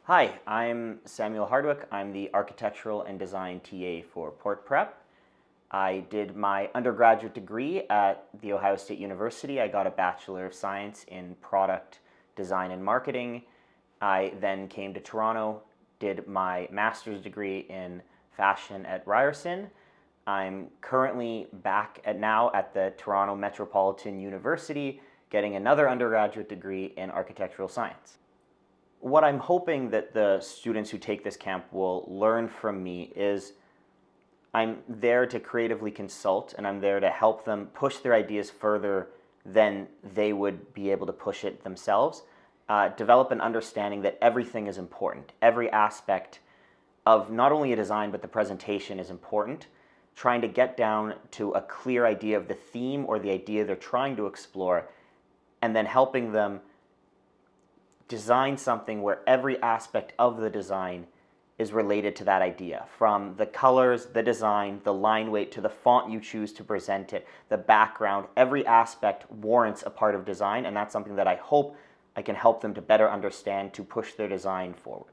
Hi, I'm Samuel Hardwicke. I'm the Architectural and Design TA for PortPrep. I did my undergraduate degree at The Ohio State University. I got a Bachelor of Science in Product Design and Marketing. I then came to Toronto, did my master's degree in fashion at Ryerson. I'm currently back now at the Toronto Metropolitan University, getting another undergraduate degree in architectural science. What I'm hoping that the students who take this camp will learn from me is I'm there to creatively consult, and I'm there to help them push their ideas further than they would be able to push it themselves. Develop an understanding that everything is important. Every aspect of not only a design but the presentation is important. Trying to get down to a clear idea of the theme or the idea they're trying to explore, and then helping them design something where every aspect of the design is related to that idea. From the colors, the design, the line weight, to the font you choose to present it, the background, every aspect warrants a part of design, and that's something that I hope I can help them to better understand to push their design forward.